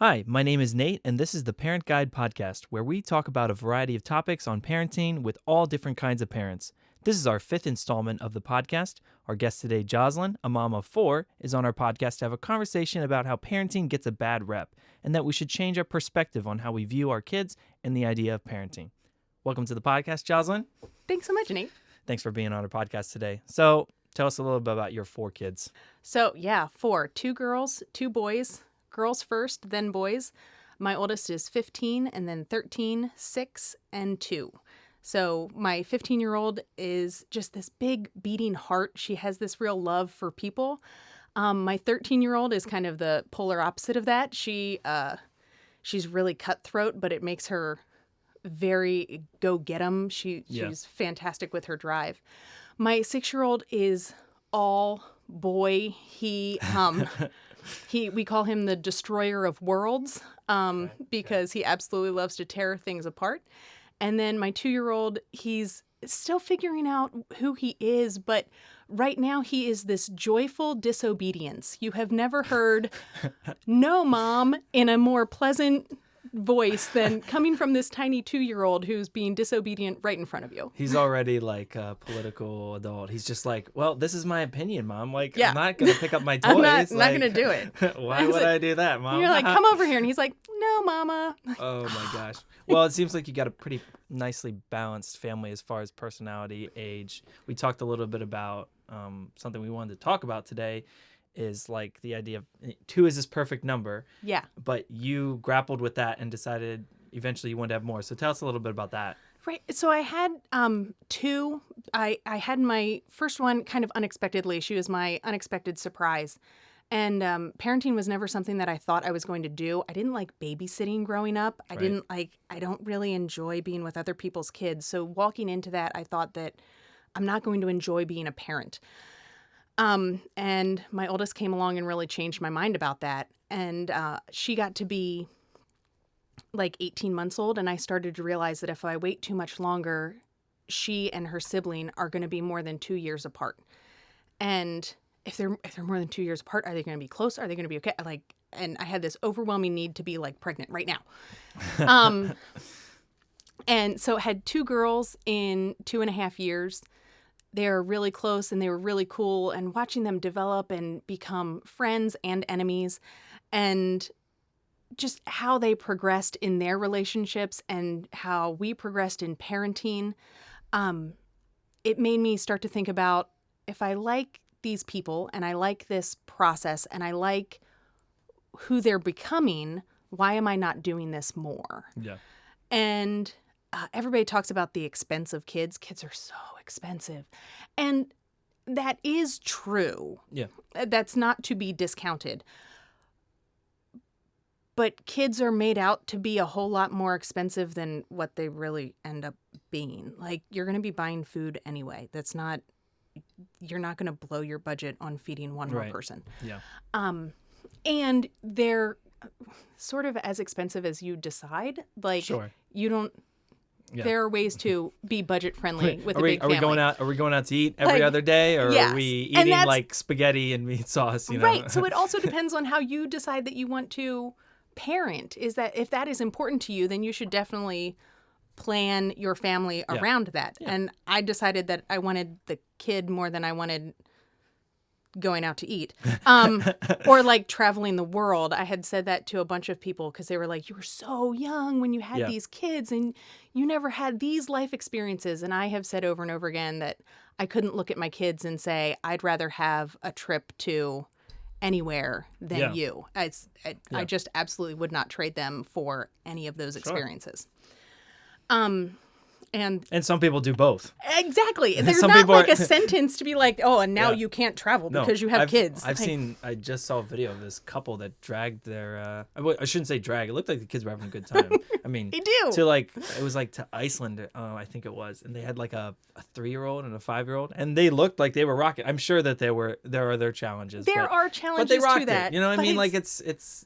Hi, my name is Nate, and this is the Parent Guide podcast, where we talk about a variety of topics on parenting with all different kinds of parents. This is our fifth installment of the podcast. Our guest today, Jozlyn, a mom of four, is on our podcast to have a conversation about how parenting gets a bad rep and that we should change our perspective on how we view our kids and the idea of parenting. Welcome to the podcast, Jozlyn. Thanks so much, Nate. Thanks for being on our podcast today. So, tell us a little bit about your four kids. So, four. 2 girls, 2 boys. Girls first, then boys. My oldest is 15, and then 13, 6, and 2. So my 15-year-old is just this big beating heart. She has this real love for people. My 13-year-old is kind of the polar opposite of that. She's really cutthroat, but it makes her very go-get-em. She's fantastic with her drive. My 6-year-old is all boy. We call him the destroyer of worlds because he absolutely loves to tear things apart. And then my 2-year-old, he's still figuring out who he is, but right now he is this joyful disobedience. You have never heard "No, Mom" in a more pleasant voice than coming from this tiny 2-year-old who's being disobedient right in front of you. He's already like a political adult. He's just like, well, this is my opinion, Mom. Like, I'm not going to pick up my toys. I'm not going to do it. Why would I do that, Mom? And you're like, come over here. And he's like, no, Mama. Oh, my gosh. Well, it seems like you got a pretty nicely balanced family as far as personality, age. We talked a little bit about something we wanted to talk about today is like the idea of 2 is this perfect number. Yeah. But you grappled with that and decided eventually you wanted to have more. So tell us a little bit about that. Right. So I had 2. I had my first one kind of unexpectedly. She was my unexpected surprise. And parenting was never something that I thought I was going to do. I didn't like babysitting growing up. I don't really enjoy being with other people's kids. So walking into that, I thought that I'm not going to enjoy being a parent. And my oldest came along and really changed my mind about that. And she got to be like 18 months old. And I started to realize that if I wait too much longer, she and her sibling are going to be more than 2 years apart. And if they're more than 2 years apart, are they going to be close? Are they going to be okay? And I had this overwhelming need to be like pregnant right now. And so I had 2 girls in 2.5 years. They're really close and they were really cool, and watching them develop and become friends and enemies, and just how they progressed in their relationships and how we progressed in parenting, it made me start to think about, if I like these people and I like this process and I like who they're becoming, why am I not doing this more? Yeah. And everybody talks about the expense of kids. Kids are so expensive. And that is true. Yeah. That's not to be discounted. But kids are made out to be a whole lot more expensive than what they really end up being. Like, you're going to be buying food anyway. You're not going to blow your budget on feeding one more person. Yeah. And they're sort of as expensive as you decide. Like, sure. You don't. Yeah. There are ways to be budget friendly with a big family. Are we going out to eat every other day, or are we eating like spaghetti and meat sauce? Right. So it also depends on how you decide that you want to parent. Is that if that is important to you, then you should definitely plan your family around that. Yeah. And I decided that I wanted the kid more than I wanted going out to eat, or like traveling the world. I had said that to a bunch of people because they were like, you were so young when you had these kids and you never had these life experiences. And I have said over and over again that I couldn't look at my kids and say, I'd rather have a trip to anywhere than you. I just absolutely would not trade them for any of those experiences. And some people do both. Exactly. There's not like a sentence to be like, oh, and now you can't travel because you have kids. I just saw a video of this couple that dragged their, I shouldn't say drag. It looked like the kids were having a good time. I mean, they do. It was like to Iceland, I think it was. And they had like a 3-year-old and a 5-year-old. And they looked like they were rocking. I'm sure that there are their challenges. There are challenges but they rocked to that. It. You know what I mean? Like it's this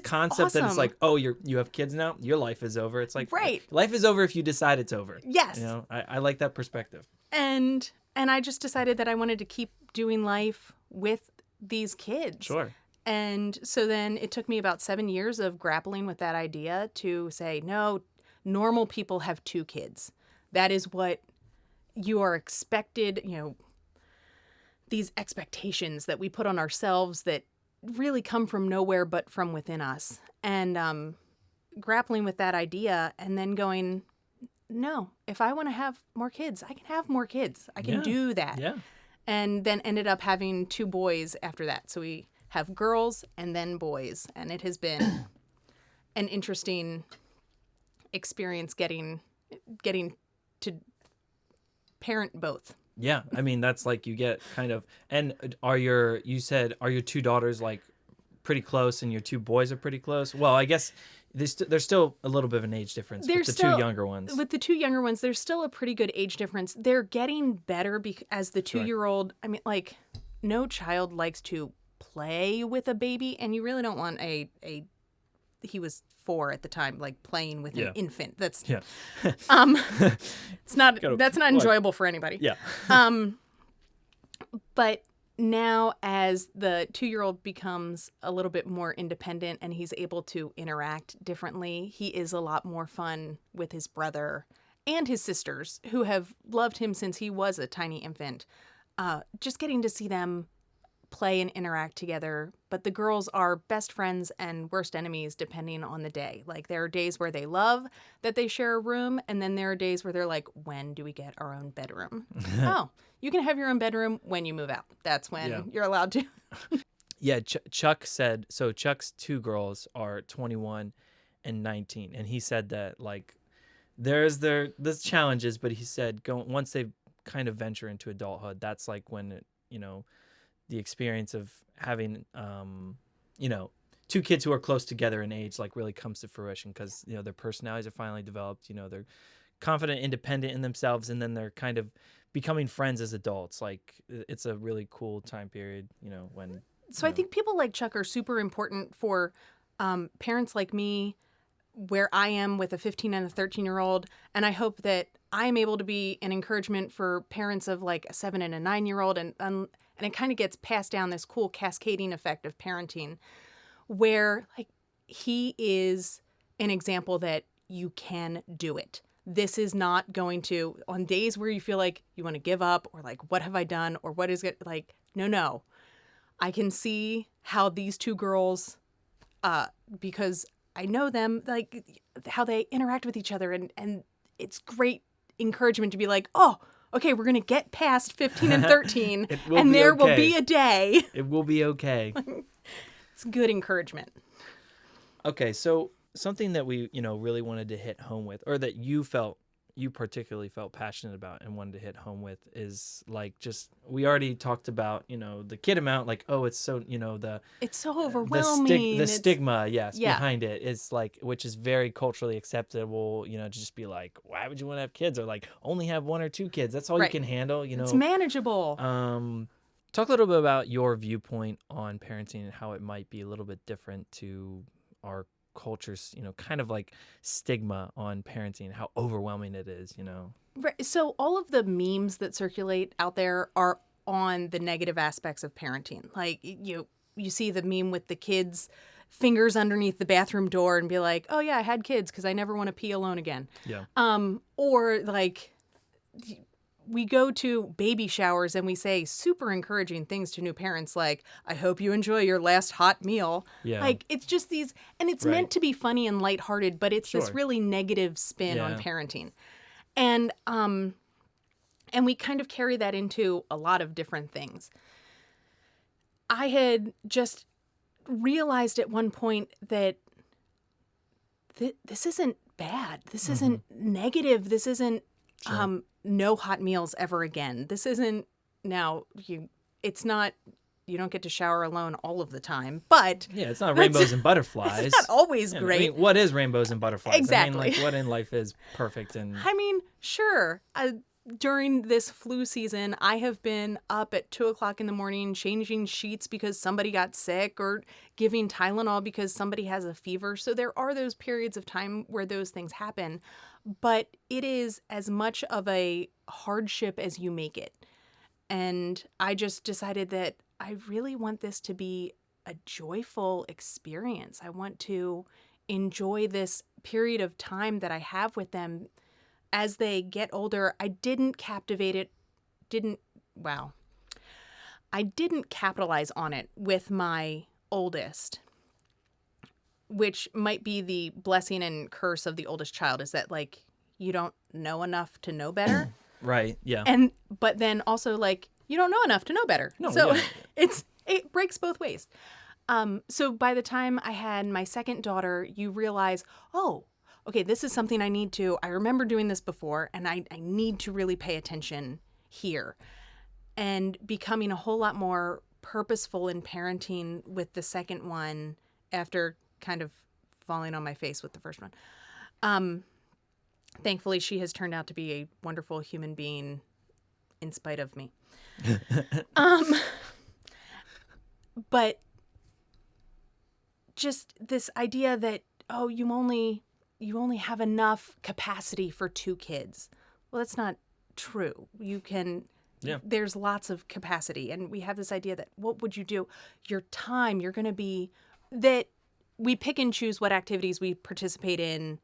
concept awesome. that it's like, oh, you have kids now? Your life is over. It's like, right. Life is over if you decide it's over. Yes. You know, I like that perspective. And I just decided that I wanted to keep doing life with these kids. Sure. And so then it took me about 7 years of grappling with that idea to say, no, normal people have 2 kids. That is what you are expected, these expectations that we put on ourselves that really come from nowhere but from within us. And grappling with that idea and then going, no, if I want to have more kids, I can have more kids. I can do that. Yeah. And then ended up having 2 boys after that. So we have girls and then boys. And it has been an interesting experience getting to parent both. Yeah. I mean, that's like you get kind of, and you said, are your 2 daughters like pretty close and your 2 boys are pretty close? Well, I guess there's still a little bit of an age difference with the 2 younger ones. With the 2 younger ones, there's still a pretty good age difference. They're getting better as the 2-year-old. I mean, like, no child likes to play with a baby, and you really don't want he was 4 at the time, like playing with an infant. That's it's not that's not enjoyable for anybody. Yeah. But now as the 2-year-old becomes a little bit more independent and he's able to interact differently, he is a lot more fun with his brother and his sisters who have loved him since he was a tiny infant. Just getting to see them play and interact together. But the girls are best friends and worst enemies depending on the day. Like, there are days where they love that they share a room, and then there are days where they're like, when do we get our own bedroom? Oh, you can have your own bedroom when you move out. That's when you're allowed to. Yeah, Chuck said, so Chuck's 2 girls are 21 and 19, and he said that, like, there's challenges, but he said once they kind of venture into adulthood, that's like when the experience of having 2 kids who are close together in age like really comes to fruition, because their personalities are finally developed. They're confident, independent in themselves, and then they're kind of becoming friends as adults. Like, it's a really cool time period, when. So I think people like Chuck are super important for parents like me, where I am with a 15 and a 13-year-old. And I hope that I'm able to be an encouragement for parents of like a 7 and a 9-year-old. And it kind of gets passed down, this cool cascading effect of parenting, where like he is an example that you can do it. This is not going to, on days where you feel like you want to give up or like, what have I done? Or what is it? Like, no. I can see how these 2 girls, because I know them, like how they interact with each other. And it's great encouragement to be like, oh, okay, we're going to get past 15 and 13 and there will be a day. It will be okay. It's good encouragement. Okay, so something that we, really wanted to hit home with, or that you particularly felt passionate about and wanted to hit home with, is like, just, we already talked about, the kid amount, like, oh, it's so, it's so overwhelming. The stigma, behind it is like, which is very culturally acceptable, just be like, why would you want to have kids? Or like, only have 1 or 2 kids. That's all you can handle, It's manageable. Talk a little bit about your viewpoint on parenting and how it might be a little bit different to our culture's, kind of like stigma on parenting, how overwhelming it is, Right. So all of the memes that circulate out there are on the negative aspects of parenting. Like, you see the meme with the kids' fingers underneath the bathroom door and be like, oh yeah, I had kids because I never want to pee alone again. Yeah. Or like, we go to baby showers and we say super encouraging things to new parents, like, I hope you enjoy your last hot meal. Yeah. Like, it's just these, and it's meant to be funny and lighthearted, but it's this really negative spin on parenting. And we kind of carry that into a lot of different things. I had just realized at one point that this isn't bad. This isn't negative. This isn't no hot meals ever again. This isn't, it's not, you don't get to shower alone all of the time, but it's not rainbows and butterflies. It's not always great. I mean, what is rainbows and butterflies? Exactly. I mean, like, what in life is perfect? And I mean, sure. During this flu season, I have been up at 2:00 in the morning changing sheets because somebody got sick, or giving Tylenol because somebody has a fever. So there are those periods of time where those things happen, but it is as much of a hardship as you make it. And I just decided that I really want this to be a joyful experience. I want to enjoy this period of time that I have with them as they get older. I didn't capitalize on it with my oldest, which might be the blessing and curse of the oldest child, is that like you don't know enough to know better. Right. Yeah. But then also like you don't know enough to know better. No, So yeah. it breaks both ways. So by the time I had my second daughter, you realize, oh, okay, this is something I remember doing this before, and I need to really pay attention here. And becoming a whole lot more purposeful in parenting with the second one after kind of falling on my face with the first one. Thankfully, she has turned out to be a wonderful human being in spite of me. But just this idea that, oh, you only have enough capacity for 2 kids. Well, that's not true. There's lots of capacity. And we have this idea that what would you do? Your time, that we pick and choose what activities we participate in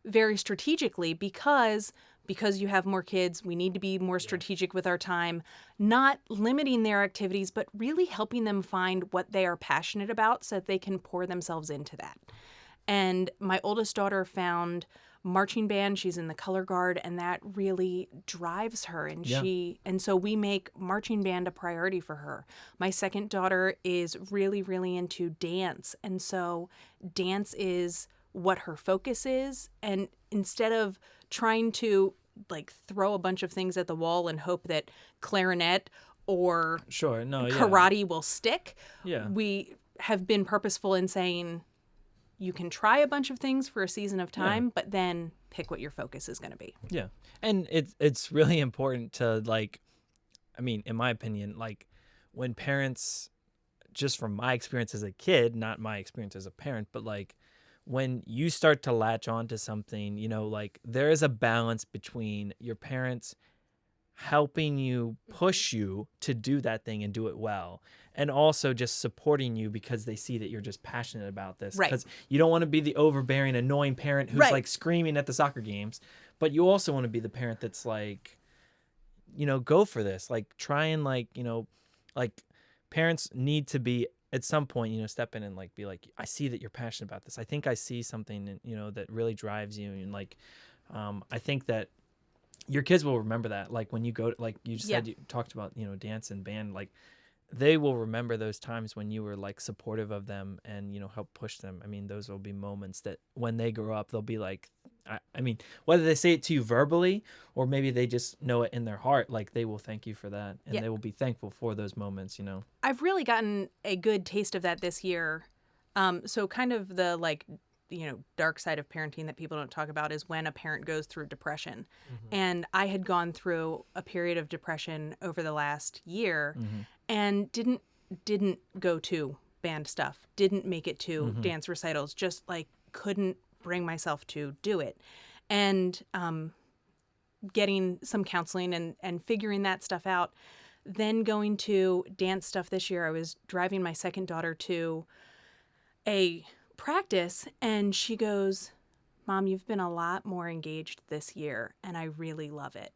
very strategically because you have more kids, we need to be more strategic with our time, not limiting their activities, but really helping them find what they are passionate about so that they can pour themselves into that. And my oldest daughter found marching band. She's in the color guard, and that really drives her. And so we make marching band a priority for her. My second daughter is really, really into dance. And so dance is what her focus is. And instead of trying to like throw a bunch of things at the wall and hope that clarinet or karate will stick, we have been purposeful in saying, you can try a bunch of things for a season of time, but then pick what your focus is going to be. Yeah. And it's really important to like, I mean, in my opinion, like when parents, just from my experience as a kid, not my experience as a parent, but like when you start to latch on to something, like there is a balance between your parents helping you, push you to do that thing and do it well, and also just supporting you because they see that you're just passionate about this. Right. Because you don't want to be the overbearing, annoying parent who's like screaming at the soccer games, but you also want to be the parent that's like, go for this. Like try and like parents need to be at some point, step in and like be like, I see that you're passionate about this. I think I see something, that really drives you. And like, I think that your kids will remember that. Like when you go to, like you said, you talked about, dance and band, like they will remember those times when you were like supportive of them and, help push them. I mean, those will be moments that when they grow up, they'll be like, I mean, whether they say it to you verbally or maybe they just know it in their heart, like they will thank you for that. And they will be thankful for those moments, I've really gotten a good taste of that this year. So kind of the like, dark side of parenting that people don't talk about is when a parent goes through depression. Mm-hmm. And I had gone through a period of depression over the last year and didn't go to band stuff, didn't make it to dance recitals, just like couldn't bring myself to do it. And getting some counseling and figuring that stuff out. Then going to dance stuff this year, I was driving my second daughter to a practice and she goes, Mom, you've been a lot more engaged this year and I really love it.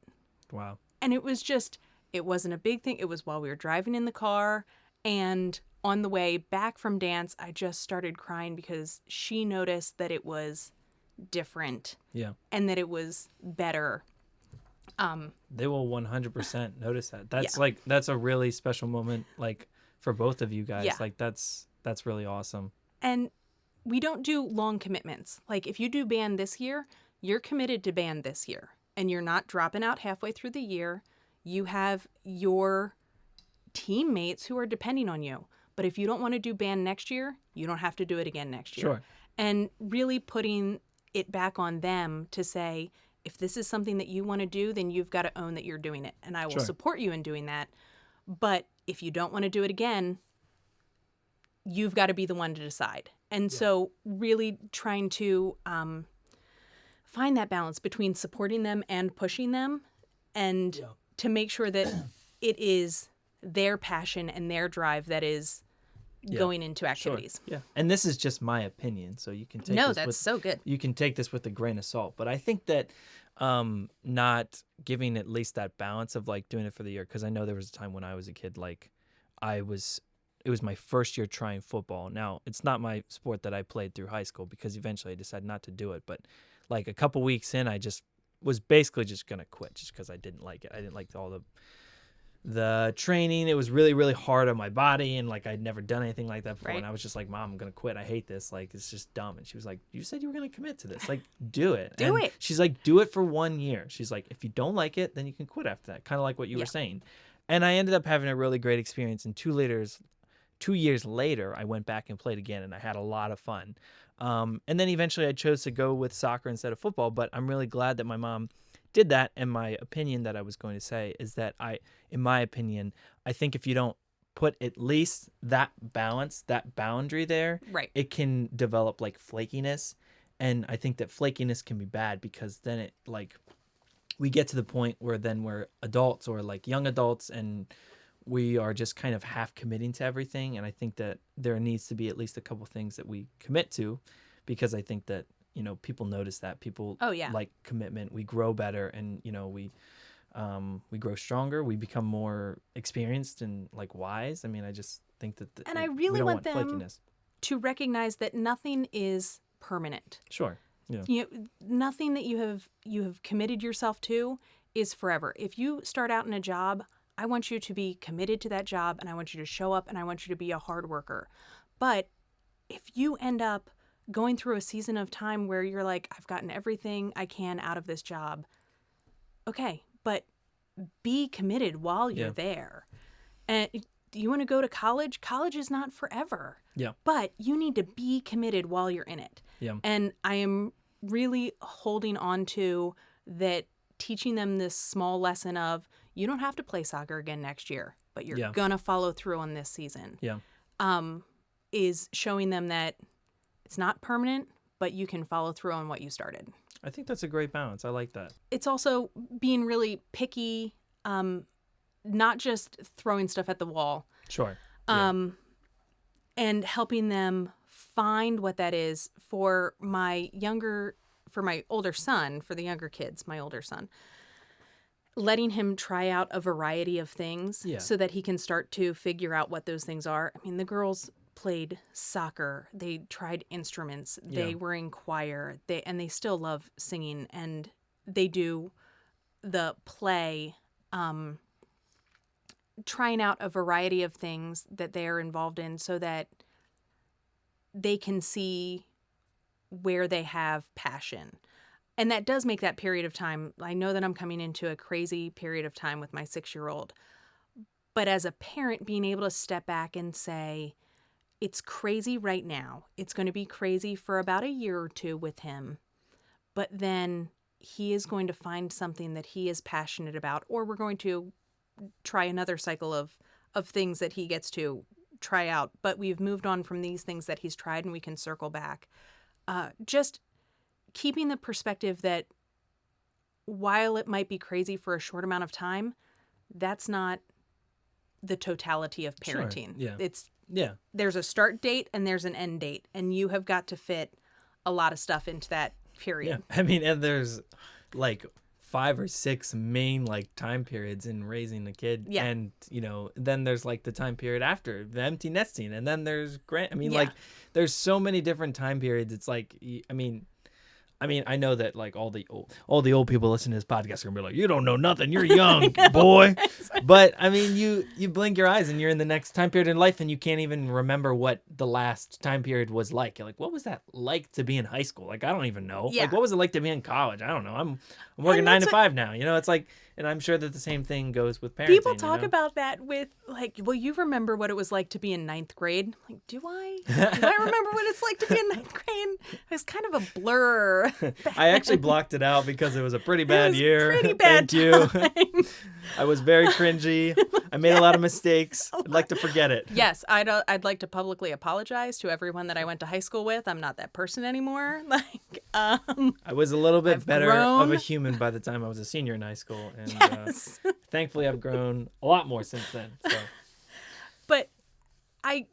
Wow. And it wasn't a big thing. It was while we were driving in the car, and on the way back from dance, I just started crying because she noticed that it was different. Yeah. And that it was better. They will 100% notice that. That's a really special moment, like for both of you guys. Yeah. Like that's really awesome. And we don't do long commitments. Like if you do band this year, you're committed to band this year and you're not dropping out halfway through the year. You have your teammates who are depending on you. But if you don't want to do band next year, you don't have to do it again next year. Sure. And really putting it back on them to say, if this is something that you want to do, then you've got to own that you're doing it. And I will support you in doing that. But if you don't want to do it again, you've got to be the one to decide. And so really trying to find that balance between supporting them and pushing them, and to make sure that it is their passion and their drive that is going into Sure. activities. Yeah. And this is just my opinion, so you can take No, this that's with so good. you can take this with a grain of salt. But I think that not giving at least that balance of like doing it for the year, because I know there was a time when I was a kid, like it was my first year trying football. Now, it's not my sport that I played through high school because eventually I decided not to do it. But like a couple weeks in, I just was basically just going to quit just because I didn't like it. I didn't like all the training. It was really, really hard on my body, and like I'd never done anything like that before. Right. And I was just like, Mom, I'm going to quit. I hate this. Like, it's just dumb. And she was like, you said you were going to commit to this. Like, do it. Do and it. She's like, do it for 1 year. She's like, if you don't like it, then you can quit after that. Kind of like what you were saying. And I ended up having a really great experience. And 2 years later, I went back and played again, and I had a lot of fun. And then eventually I chose to go with soccer instead of football, but I'm really glad that my mom did that. And my opinion that I was going to say is that in my opinion, I think if you don't put at least that balance, that boundary there, Right. it can develop like flakiness. And I think that flakiness can be bad because then it like we get to the point where then we're adults or like young adults and we are just kind of half committing to everything. And I think that there needs to be at least a couple things that we commit to, because I think that, people notice that. People like commitment. We grow better, and, we grow stronger. We become more experienced and like wise. I mean, I just think that And I we really don't want them flakiness. to recognize that nothing is permanent. Sure. Yeah. Nothing that you have committed yourself to is forever. If you start out in a job, I want you to be committed to that job, and I want you to show up, and I want you to be a hard worker. But if you end up going through a season of time where you're like, I've gotten everything I can out of this job, okay, but be committed while you're there. And you want to go to college? College is not forever. Yeah. But you need to be committed while you're in it. Yeah. And I am really holding on to that, teaching them this small lesson of, you don't have to play soccer again next year, but you're going to follow through on this season. Yeah. Is showing them that it's not permanent, but you can follow through on what you started. I think that's a great balance. I like that. It's also being really picky, not just throwing stuff at the wall. Sure. And helping them find what that is. For my older son, for the younger kids, my older son, letting him try out a variety of things so that he can start to figure out what those things are. I mean, the girls played soccer, they tried instruments, they were in choir, and they still love singing, and they do the play, trying out a variety of things that they are involved in so that they can see where they have passion. And that does make that period of time, I know that I'm coming into a crazy period of time with my 6-year-old, but as a parent, being able to step back and say, it's crazy right now. It's going to be crazy for about a year or two with him, but then he is going to find something that he is passionate about, or we're going to try another cycle of things that he gets to try out. But we've moved on from these things that he's tried, and we can circle back. Just keeping the perspective that while it might be crazy for a short amount of time, that's not the totality of parenting. Sure. Yeah. There's a start date and there's an end date, and you have got to fit a lot of stuff into that period. Yeah. I mean, and there's like 5 or 6 main like time periods in raising a kid. Yeah. And, then there's like the time period after the empty nesting, and then there's like there's so many different time periods. It's like, I know that like all the old people listening to this podcast are gonna be like, you don't know nothing, you're young, boy. But I mean, you blink your eyes and you're in the next time period in life, and you can't even remember what the last time period was like. You're like, what was that like to be in high school? Like, I don't even know. Yeah. Like, what was it like to be in college? I don't know. I'm working 9 to 5 now. It's like, and I'm sure that the same thing goes with parenting. People talk about that with like, well, you remember what it was like to be in 9th grade. Like, do I? Do I remember what it's like to be in 9th grade? It's kind of a blur. I actually blocked it out because it was a pretty bad year. Pretty bad. Thank you. I was very cringy. I made a lot of mistakes. I'd like to forget it. Yes, I'd like to publicly apologize to everyone that I went to high school with. I'm not that person anymore. Like, I was a little bit better grown. of a human by the time I was a senior in high school, and yes. Thankfully I've grown a lot more since then. So. But I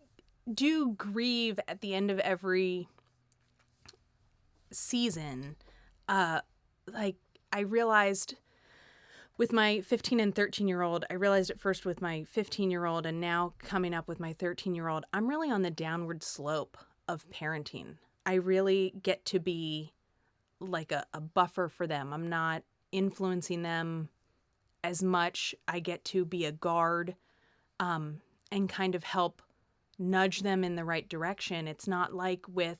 do grieve at the end of every season. Like I realized with my 15 and 13-year-old, I realized at first with my 15-year-old and now coming up with my 13-year-old, I'm really on the downward slope of parenting. I really get to be like a buffer for them. I'm not influencing them as much. I get to be a guard and kind of help nudge them in the right direction. It's not like with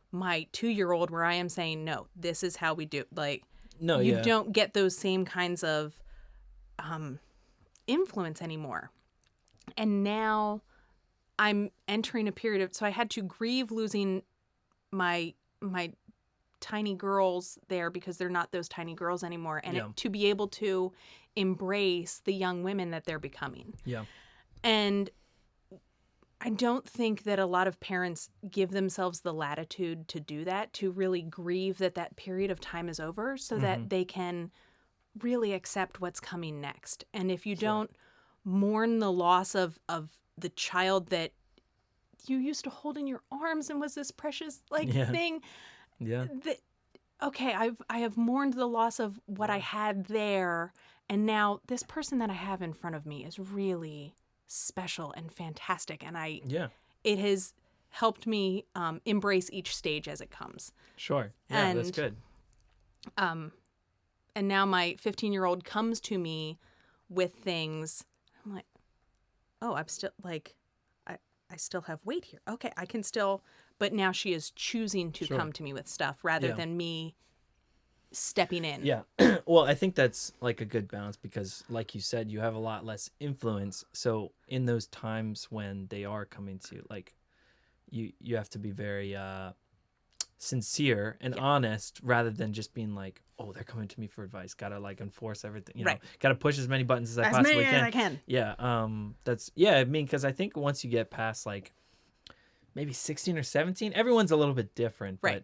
my 2-year-old where I am saying, no, this is how we do. Like, No, you yeah. don't get those same kinds of influence anymore. And now I'm entering a period of, so I had to grieve losing my tiny girls there because they're not those tiny girls anymore. And Yeah. to be able to embrace the young women that they're becoming. Yeah. And I don't think that a lot of parents give themselves the latitude to do that, to really grieve that that period of time is over so that they can really accept what's coming next. And if you don't mourn the loss of the child that you used to hold in your arms and was this precious thing, Yeah. that, okay, I have mourned the loss of what I had there, and now this person that I have in front of me is really special and fantastic, and it has helped me embrace each stage as it comes. Sure. Yeah, that's And, good. And now my 15-year-old comes to me with things. I'm like, oh, I'm still like, I still have weight here. Okay, I can still, but now she is choosing to come to me with stuff rather than me stepping in. Yeah. Well, I think that's like a good balance because like you said, you have a lot less influence. So in those times when they are coming to you, like you have to be very sincere and honest rather than just being like, oh, they're coming to me for advice. Gotta like enforce everything, you know, gotta push as many buttons as I possibly can. As I can. Yeah. I mean, because I think once you get past like maybe 16 or 17, everyone's a little bit different, but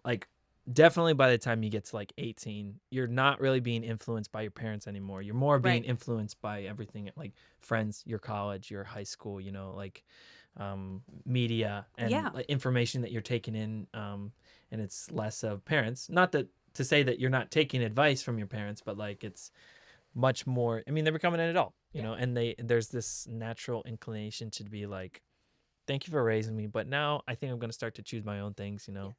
like definitely by the time you get to like 18, you're not really being influenced by your parents anymore. You're more being influenced by everything like friends, your college, your high school, you know, like media and like, information that you're taking in. And it's less of parents. Not that to say that you're not taking advice from your parents, but like it's much more, I mean, they're becoming an adult, you know, and there's this natural inclination to be like, thank you for raising me, but now I think I'm going to start to choose my own things, you know.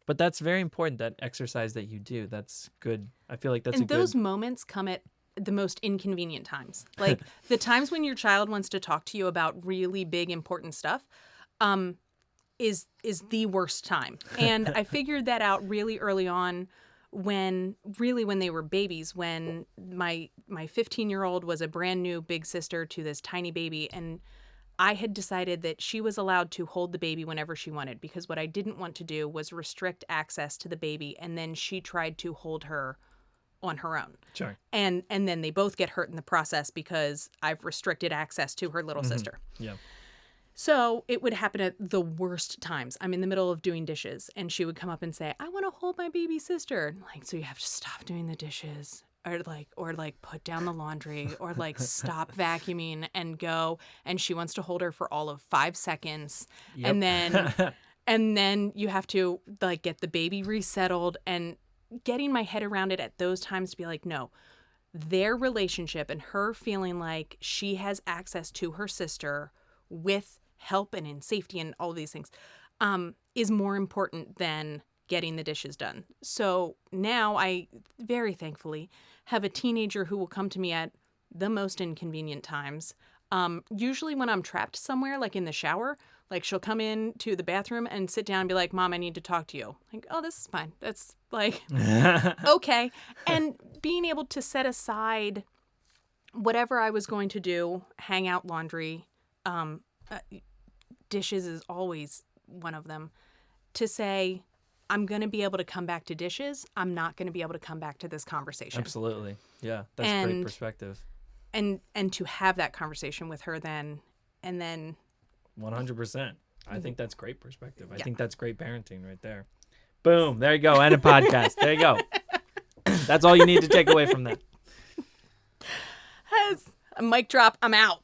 But that's very important, that exercise that you do. That's good. I feel like that's and those moments come at the most inconvenient times. Like the times when your child wants to talk to you about really big, important stuff is the worst time. And I figured that out really early on when they were babies, when my 15-year-old was a brand new big sister to this tiny baby, and I had decided that she was allowed to hold the baby whenever she wanted, because what I didn't want to do was restrict access to the baby, and then she tried to hold her on her own. Sure. And then they both get hurt in the process because I've restricted access to her little sister. Yeah. So it would happen at the worst times. I'm in the middle of doing dishes, and she would come up and say, I want to hold my baby sister. And like, so you have to stop doing the dishes. Or put down the laundry, or like stop vacuuming and go. And she wants to hold her for all of 5 seconds. Yep. And then you have to like get the baby resettled, and getting my head around it at those times to be like, no, their relationship and her feeling like she has access to her sister with help and in safety and all of these things is more important than getting the dishes done. So now I very thankfully have a teenager who will come to me at the most inconvenient times. Usually when I'm trapped somewhere, like in the shower, like she'll come in to the bathroom and sit down and be like, Mom, I need to talk to you. Like, oh, this is fine. That's like, okay. And being able to set aside whatever I was going to do, hang out laundry, dishes is always one of them, to say, I'm going to be able to come back to dishes. I'm not going to be able to come back to this conversation. Absolutely. Yeah. That's great perspective. And to have that conversation with her then, and then 100%. I think that's great perspective. I think that's great parenting right there. Boom. There you go. End of podcast. There you go. That's all you need to take away from that. A mic drop. I'm out.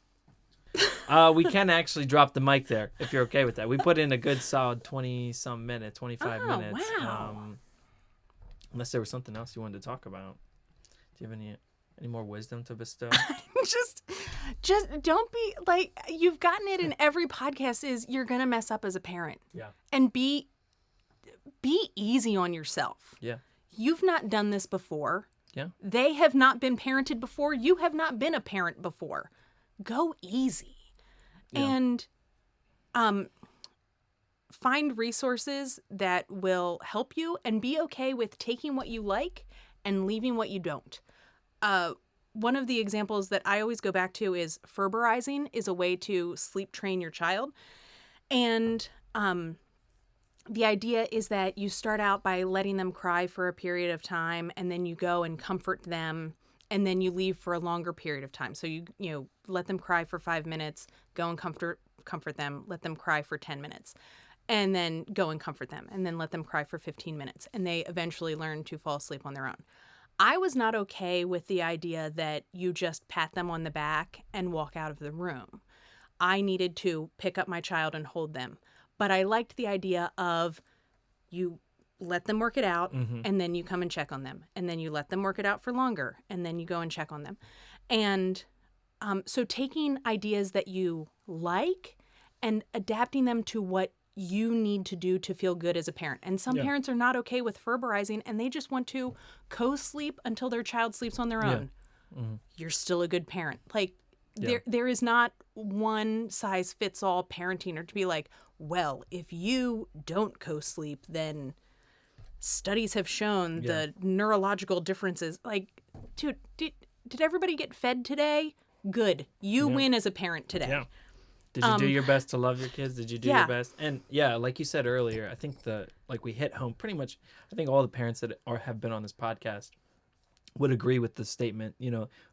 We can actually drop the mic there if you're okay with that. We put in a good solid 20-some minutes, 25 minutes. Wow. Unless there was something else you wanted to talk about. Do you have any more wisdom to bestow? just don't be like, you've gotten it in every podcast, is you're going to mess up as a parent. Yeah. And be easy on yourself. Yeah. You've not done this before. Yeah. They have not been parented before. You have not been a parent before. Go easy. Yeah. And find resources that will help you, and be okay with taking what you like and leaving what you don't. One of the examples that I always go back to is Ferberizing is a way to sleep train your child. And the idea is that you start out by letting them cry for a period of time, and then you go and comfort them, and then you leave for a longer period of time. So you let them cry for 5 minutes, go and comfort them, let them cry for 10 minutes, and then go and comfort them, and then let them cry for 15 minutes, and they eventually learn to fall asleep on their own. I was not okay with the idea that you just pat them on the back and walk out of the room. I needed to pick up my child and hold them. But I liked the idea of you let them work it out, and then you come and check on them. And then you let them work it out for longer, and then you go and check on them. And so taking ideas that you like and adapting them to what you need to do to feel good as a parent. And some parents are not okay with Ferberizing, and they just want to co-sleep until their child sleeps on their own. You're still a good parent. Like, there is not one size fits all parenting, or to be like, well, if you don't co-sleep, then studies have shown the neurological differences. Like, dude, did everybody get fed today? Good. You win as a parent today. Yeah. Did you do your best to love your kids? Did you do your best? And like you said earlier, I think we hit home pretty much. I think all the parents that have been on this podcast would agree with the statement,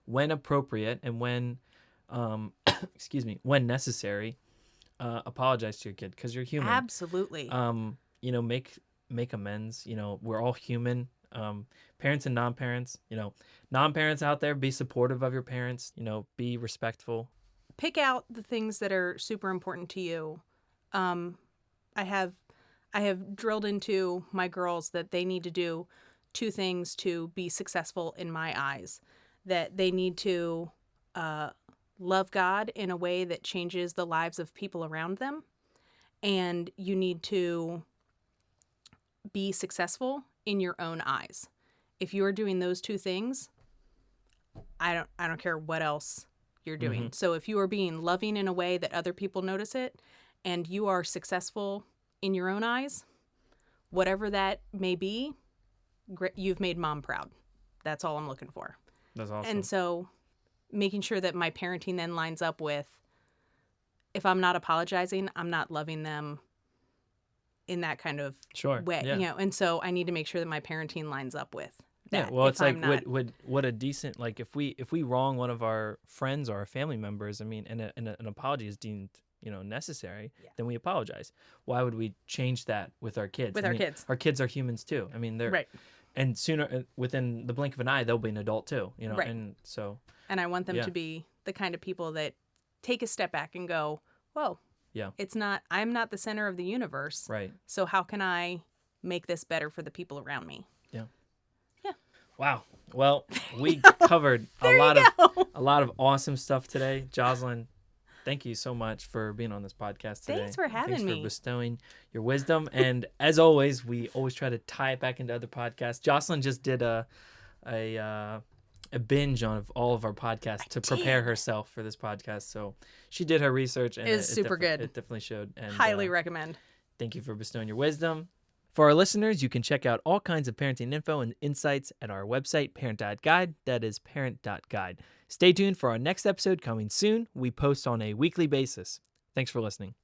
when appropriate and when, when necessary, apologize to your kid, because you're human. Absolutely. Make amends. We're all human. Parents and non-parents, non-parents out there, be supportive of your parents, be respectful. Pick out the things that are super important to you. I have drilled into my girls that they need to do 2 things to be successful in my eyes. That they need to love God in a way that changes the lives of people around them, and you need to be successful in your own eyes. If you are doing those 2 things, I don't care what else you're doing. So if you are being loving in a way that other people notice it, and you are successful in your own eyes, whatever that may be, you've made mom proud. That's all I'm looking for. That's awesome. And so making sure that my parenting then lines up with, if I'm not apologizing, I'm not loving them in that kind of way. Yeah. And so I need to make sure that my parenting lines up with that. Yeah, well, it's like, would a decent, like, if we wrong one of our friends or our family members, I mean, and an apology is deemed, necessary, then we apologize. Why would we change that with our kids? With our kids. Our kids are humans too. I mean, they're right. And sooner, within the blink of an eye, they'll be an adult too. Right. And so. And I want them to be the kind of people that take a step back and go, whoa. Yeah. I'm not the center of the universe. Right. So how can I make this better for the people around me? Yeah. Yeah. Wow. Well, we covered a lot of awesome stuff today. Jozlyn, thank you so much for being on this podcast today. Thanks for having me. Thanks for bestowing your wisdom. And as always, we always try to tie it back into other podcasts. Jozlyn just did a binge on all of our podcasts to prepare herself for this podcast. So she did her research, and it's super good. It definitely showed. And highly recommend. Thank you for bestowing your wisdom. For our listeners, you can check out all kinds of parenting info and insights at our website, parent.guide. That is parent.guide. Stay tuned for our next episode coming soon. We post on a weekly basis. Thanks for listening.